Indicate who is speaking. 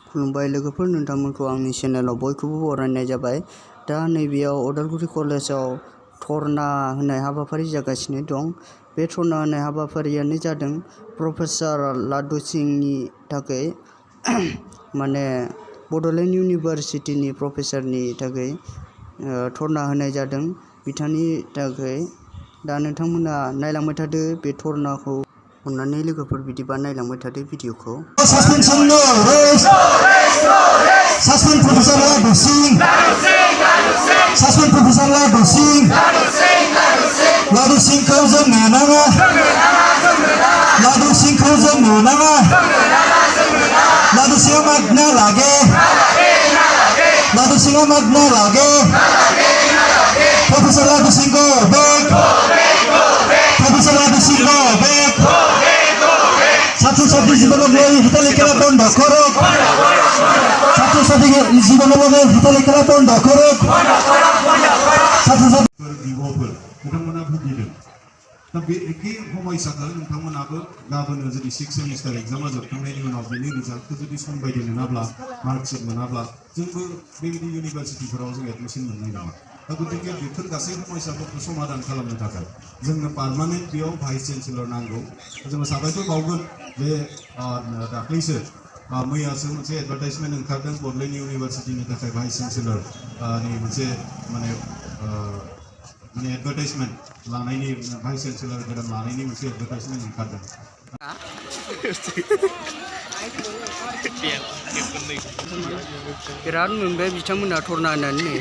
Speaker 1: खुलुमबाय लोगोफोर, नोंथांमोनखौ आंनि चेनेलाव बयखौबो बरायनाय जाबाय। दा नैबेयाव उदालगुरि कलेजाव धर्ना होनाय हाबाफारि जागासिनो दं। बे धर्ना होनाय हाबाफारियानो जादों प्रफेसार लाडु सिंहनि थाखाय माने बड'लेण्ड इउनिभारसिटिनि प्रफेसारनि थाखाय धर्ना होनाय जादों बिथांनि थाखाय। दा नोंथांमोना नायलांबाय थादो बे धर्नाखौ। अन्नानै लोगोफोर बिदिबा नायलांबाय थादो भिडिअखौ।
Speaker 2: Suspend Professor Ladu Singh. Suspend Professor Ladu Singh. Ladu Singh kau jangan nanga. Ladu Singh kau jangan nanga. Ladu Singh magna lagi. Ladu Singh magna lagi. Professor Ladu Singh go back. Professor Ladu Singh go back. ছাত্রছাত্রী জীবনের হিতালে খেলা বন্ধ করুক। ছাত্রছাত্রী জীবনের হিতালে খেলা বন্ধ করুক।
Speaker 3: बिब'फोर नोंथांमोना भुगिदों। दा बे एखे समयसाखौ नोंथांमोनाबो गाबोन जुदि 6 सेमिस्टार एग्जामा जोबखांनायनि उनाव बेनि रिजाल्टखौ जुदि सम बायदि मोनाब्ला मार्कशीट मोनाब्ला जोंबो बेबायदि इउनिभारसिटिफोराव जों एडमिशन मोननाय नङा। दा गतिके बेफोर गासै समयसाफोरखौ समाधान खालामनो थाखाय जोंनो पार्मानेन्ट बेयाव भाइस चेन्सेलर नांगौ। जोङो साबायखर बावगोन जे दाख्लैसो मैयासो मोनसे एडभार्टाइजमेन्ट ओंखारदों बड'लेण्ड इउनिभारसिटिनि थाखाय भाइस चेन्सेलर नि मोनसे माने एडभार्टाइजमेन्ट लानायनि भाइस चेन्सेलर गोदान लानायनि मोनसे एडभार्टाइजमेन्ट ओंखारदों।
Speaker 1: बिराद मोनबाय बिथांमोना धर्ना होनानै।